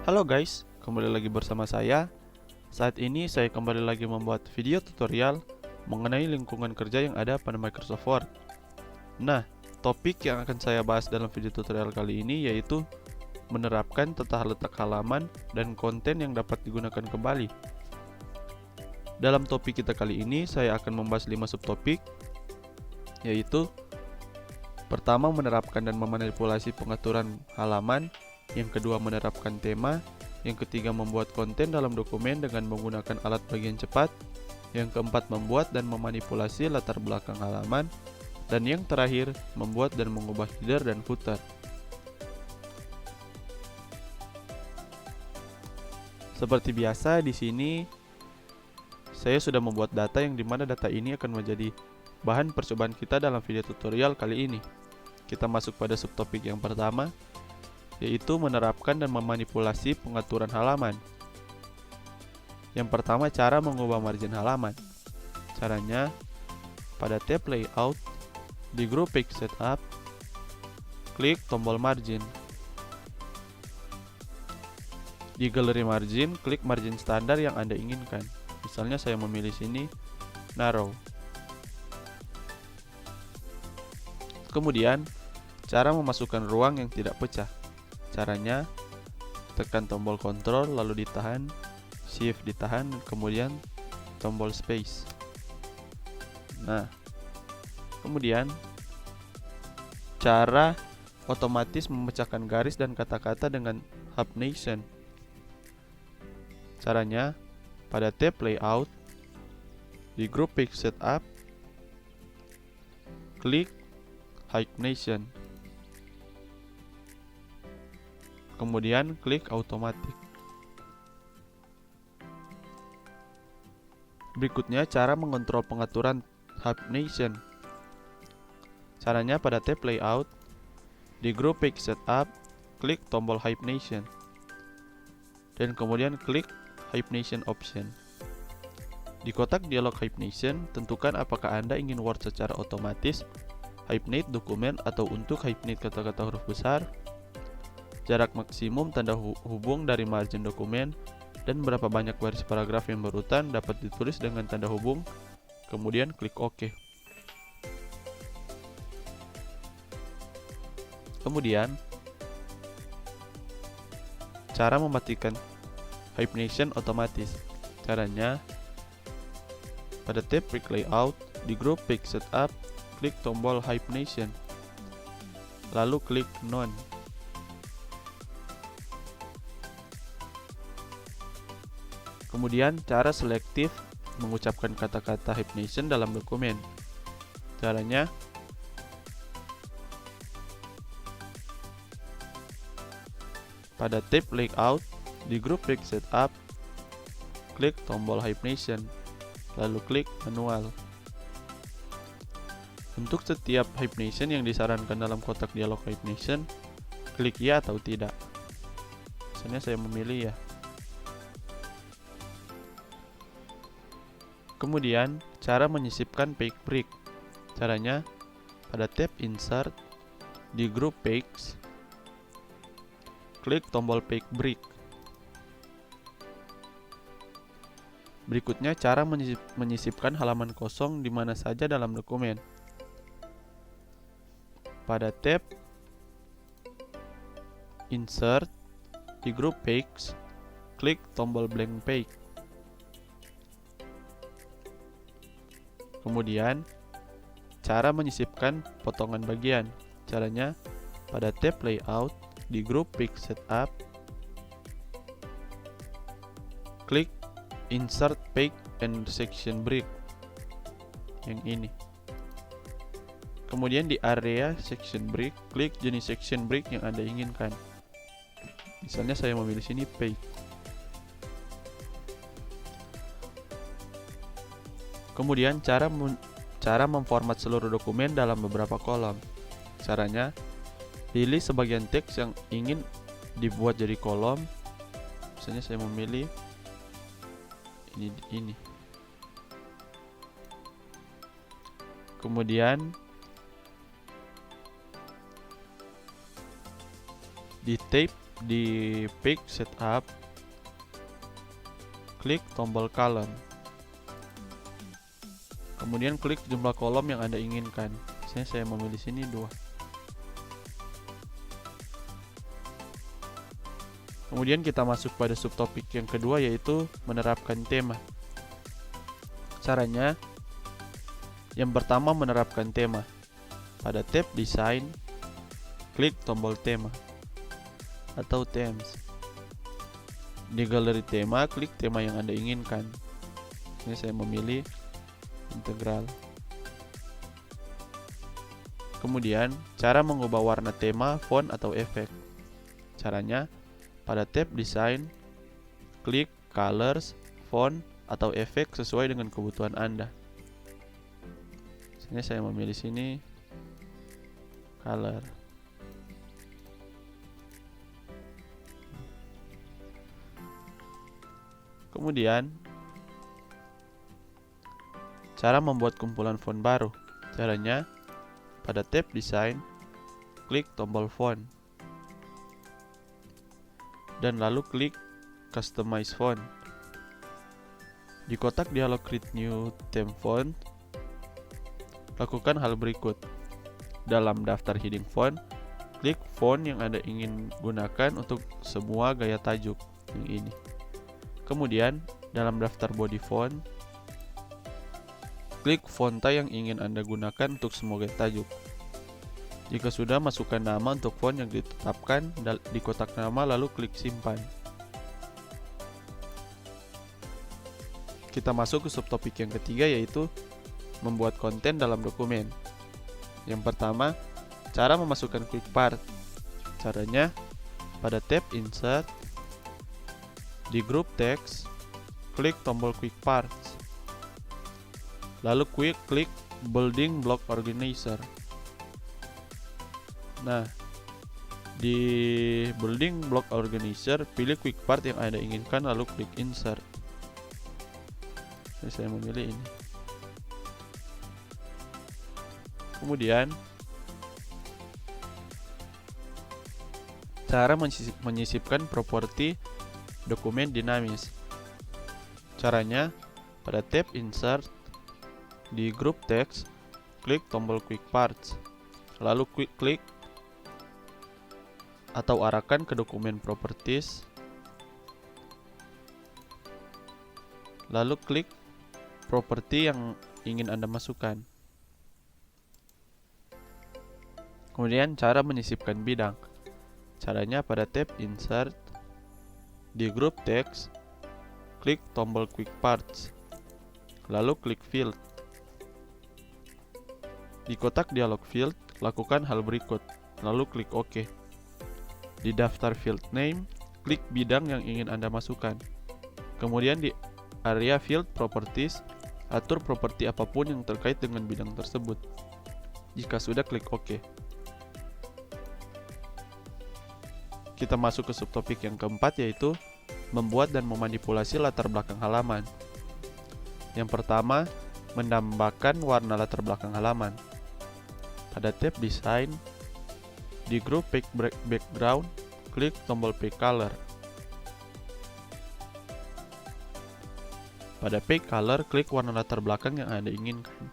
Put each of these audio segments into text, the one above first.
Halo guys, kembali lagi bersama saya. Saat ini saya kembali lagi membuat video tutorial mengenai lingkungan kerja yang ada pada Microsoft Word. Nah, topik yang akan saya bahas dalam video tutorial kali ini yaitu menerapkan tata letak halaman dan konten yang dapat digunakan kembali. Dalam topik kita kali ini, saya akan membahas 5 subtopik, yaitu pertama, menerapkan dan memanipulasi pengaturan halaman. Yang kedua, menerapkan tema. Yang ketiga, membuat konten dalam dokumen dengan menggunakan alat bagian cepat. Yang keempat, membuat dan memanipulasi latar belakang halaman. Dan yang terakhir, membuat dan mengubah header dan footer. Seperti biasa, di sini saya sudah membuat data yang dimana data ini akan menjadi bahan percobaan kita dalam video tutorial kali ini. Kita masuk pada subtopik yang pertama, yaitu menerapkan dan memanipulasi pengaturan halaman. Yang pertama, cara mengubah margin halaman. Caranya, pada tab Layout, di grup Page Setup, klik tombol Margin. Di galeri margin, klik margin standar yang Anda inginkan. Misalnya saya memilih sini, Narrow. Kemudian, cara memasukkan ruang yang tidak pecah. Caranya, tekan tombol Ctrl lalu ditahan, Shift ditahan, kemudian tombol Space. Nah, kemudian cara otomatis memecahkan garis dan kata-kata dengan Hubnation. Caranya, pada tab Layout, di grup Page Setup, klik Hubnation. Kemudian klik Automatic. Berikutnya, cara mengontrol pengaturan Hubnation. Caranya, pada tab Layout, di grup Page Setup, klik tombol Hubnation. Dan kemudian klik Hubnation Option. Di kotak dialog Hubnation, tentukan apakah Anda ingin Word secara otomatis hibernate dokumen atau untuk hibernate kata-kata huruf besar, jarak maksimum tanda hubung dari margin dokumen, dan berapa banyak baris paragraf yang berurutan dapat ditulis dengan tanda hubung, kemudian klik OK. Kemudian, cara mematikan hibernation otomatis. Caranya, pada tab Quick Layout, di grup Page Setup, klik tombol Hibernation, lalu klik None. Kemudian, cara selektif mengucapkan kata-kata hibernation dalam dokumen. Caranya, pada tab Layout, di grup Page Setup, klik tombol Hibernation, lalu klik Manual. Untuk setiap hibernation yang disarankan dalam kotak dialog hibernation, klik ya atau tidak. Misalnya saya memilih ya. Kemudian, cara menyisipkan page break. Caranya, pada tab Insert, di grup Page, klik tombol page break. Berikutnya, cara menyisipkan halaman kosong di mana saja dalam dokumen. Pada tab Insert, di grup Page, klik tombol Blank Page. Kemudian, cara menyisipkan potongan bagian. Caranya, pada tab Layout, di grup Page Setup, klik Insert Page and Section Break. Yang ini. Kemudian di area Section Break, klik jenis Section Break yang Anda inginkan. Misalnya saya memilih sini Page. Kemudian cara memformat seluruh dokumen dalam beberapa kolom. Caranya, pilih sebagian teks yang ingin dibuat jadi kolom. Misalnya saya memilih ini. Kemudian di tab di Page Setup, klik tombol column. Kemudian klik jumlah kolom yang Anda inginkan. Misalnya saya memilih sini 2. Kemudian kita masuk pada subtopik yang kedua, yaitu menerapkan tema. Caranya, yang pertama menerapkan tema. Pada tab Design, klik tombol tema atau Themes. Di galeri tema, klik tema yang Anda inginkan. Ini saya memilih integral. Kemudian, cara mengubah warna tema, font, atau efek. Caranya, pada tab Design, klik Colors, Font, atau efek sesuai dengan kebutuhan Anda. Misalnya saya memilih sini color. Kemudian, cara membuat kumpulan font baru. Caranya, pada tab Design, klik tombol Font, dan lalu klik Customize Font. Di kotak dialog Create New Theme Font, lakukan hal berikut. Dalam daftar heading font, klik font yang Anda ingin gunakan untuk semua gaya tajuk, yang ini. Kemudian, dalam daftar body font, klik font type yang ingin Anda gunakan untuk semua gaya tajuk. Jika sudah, masukkan nama untuk font yang ditetapkan di kotak nama, lalu klik simpan. Kita masuk ke subtopik yang ketiga, yaitu membuat konten dalam dokumen. Yang pertama, cara memasukkan quick part. Caranya, pada tab Insert, di grup text, klik tombol quick parts. Lalu klik building block organizer. Nah, di building block organizer, pilih quick part yang Anda inginkan, lalu klik insert. Jadi saya memilih ini. Kemudian, cara menyisipkan properti dokumen dinamis. Caranya, pada tab Insert, di grup text, klik tombol quick parts, lalu klik atau arahkan ke dokumen properties, lalu klik properti yang ingin Anda masukkan. Kemudian, cara menyisipkan bidang. Caranya, pada tab Insert, di grup text, klik tombol quick parts, lalu klik field. Di kotak dialog field, lakukan hal berikut, lalu klik OK. Di daftar field name, klik bidang yang ingin Anda masukkan. Kemudian di area field properties, atur properti apapun yang terkait dengan bidang tersebut. Jika sudah, klik OK. Kita masuk ke subtopik yang keempat, yaitu membuat dan memanipulasi latar belakang halaman. Yang pertama, menambahkan warna latar belakang halaman. Pada tab Design, di grup Page Background, klik tombol Page Color. Pada Page Color, klik warna latar belakang yang Anda inginkan.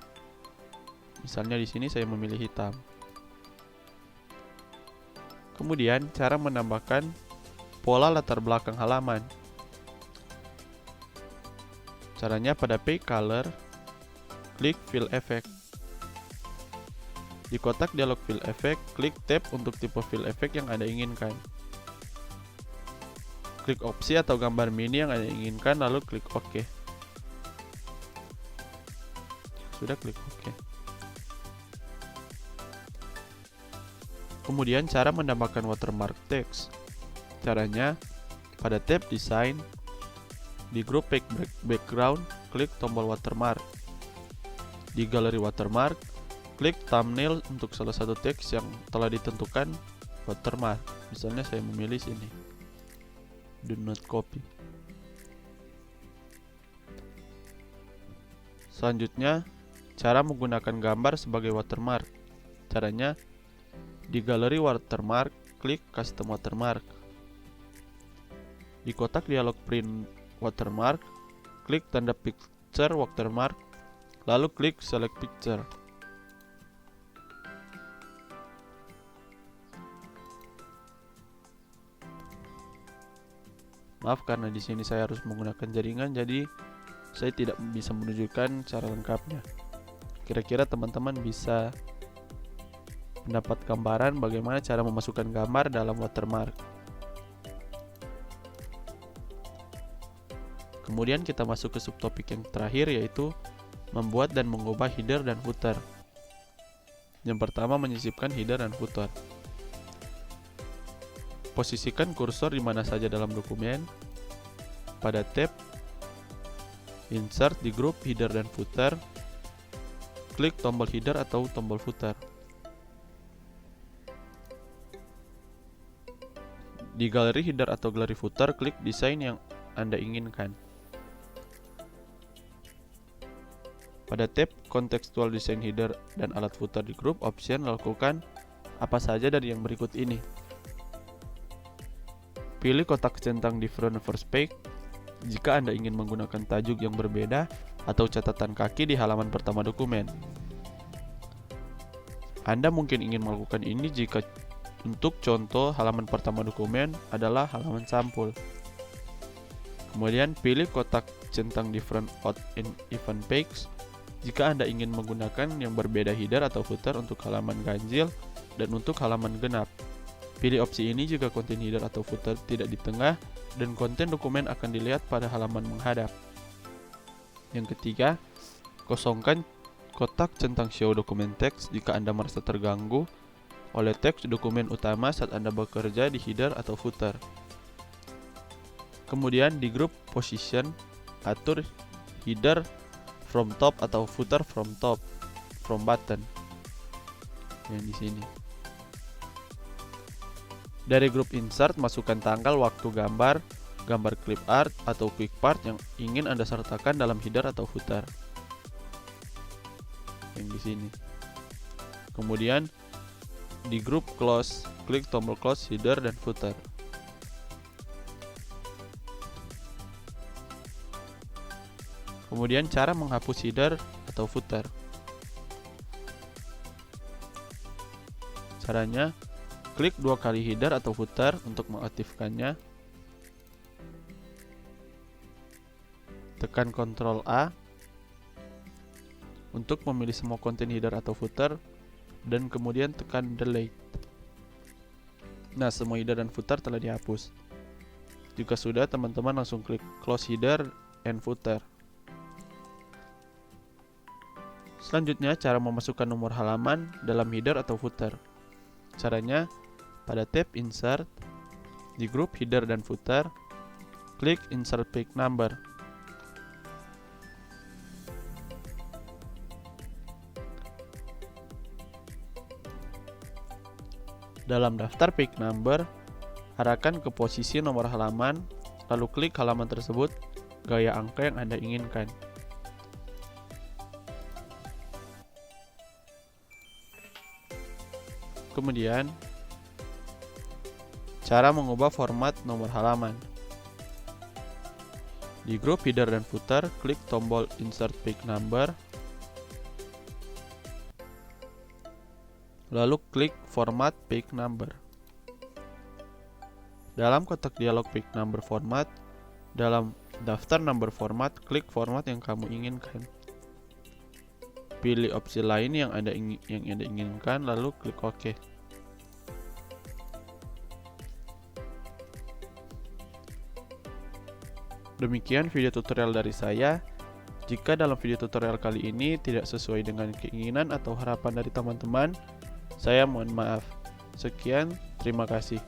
Misalnya di sini saya memilih hitam. Kemudian, cara menambahkan pola latar belakang halaman. Caranya, pada Page Color, klik Fill Effect. Di kotak dialog Fill Effect, klik tab untuk tipe Fill Effect yang Anda inginkan. Klik opsi atau gambar mini yang Anda inginkan, lalu klik OK. Sudah, klik OK. Kemudian, cara menambahkan watermark text. Caranya, pada tab Design, di grup Page Background, klik tombol watermark. Di galeri watermark, klik thumbnail untuk salah satu teks yang telah ditentukan watermark. Misalnya saya memilih sini, do not copy. Selanjutnya, cara menggunakan gambar sebagai watermark. Caranya, di galeri watermark, klik custom watermark. Di kotak dialog print watermark, klik tanda picture watermark, lalu klik select picture. Maaf karena di sini saya harus menggunakan jaringan, jadi saya tidak bisa menunjukkan cara lengkapnya. Kira-kira teman-teman bisa mendapat gambaran bagaimana cara memasukkan gambar dalam watermark. Kemudian kita masuk ke subtopik yang terakhir, yaitu membuat dan mengubah header dan footer. Yang pertama, menyisipkan header dan footer. Posisikan kursor di mana saja dalam dokumen. Pada tab Insert di grup header dan footer, klik tombol header atau tombol footer. Di galeri header atau galeri footer, klik desain yang Anda inginkan. Pada tab Contextual Design Header dan alat footer di grup option, lakukan apa saja dari yang berikut ini. Pilih kotak centang di front first page jika Anda ingin menggunakan tajuk yang berbeda atau catatan kaki di halaman pertama dokumen. Anda mungkin ingin melakukan ini jika untuk contoh halaman pertama dokumen adalah halaman sampul. Kemudian pilih kotak centang di front out in event page jika Anda ingin menggunakan yang berbeda header atau footer untuk halaman ganjil dan untuk halaman genap. Pilih opsi ini jika konten header atau footer tidak di tengah dan konten dokumen akan dilihat pada halaman menghadap. Yang ketiga, kosongkan kotak centang show dokumen teks jika Anda merasa terganggu oleh teks dokumen utama saat Anda bekerja di header atau footer. Kemudian di grup position, atur header from top atau footer from top from button yang di sini. Dari grup insert, masukkan tanggal, waktu gambar, gambar clip art atau quick part yang ingin Anda sertakan dalam header atau footer yang di sini. Kemudian di grup close, klik tombol close header dan footer. Kemudian cara menghapus header atau footer. Caranya, klik 2 kali header atau footer untuk mengaktifkannya. Tekan Ctrl A untuk memilih semua konten header atau footer dan kemudian tekan delete. Nah, semua header dan footer telah dihapus. Jika sudah, teman-teman langsung klik close header and footer. Selanjutnya, cara memasukkan nomor halaman dalam header atau footer. Caranya, pada tab Insert, di grup Header dan Footer, klik Insert Page Number. Dalam daftar page number, arahkan ke posisi nomor halaman, lalu klik halaman tersebut gaya angka yang Anda inginkan. Kemudian, cara mengubah format nomor halaman. Di grup header dan footer, klik tombol Insert Page Number, lalu klik Format Page Number. Dalam kotak dialog Page Number Format, dalam daftar number format, klik format yang kamu inginkan. Pilih opsi lain yang Anda inginkan, lalu klik OK. Demikian video tutorial dari saya. Jika dalam video tutorial kali ini tidak sesuai dengan keinginan atau harapan dari teman-teman, saya mohon maaf. Sekian, terima kasih.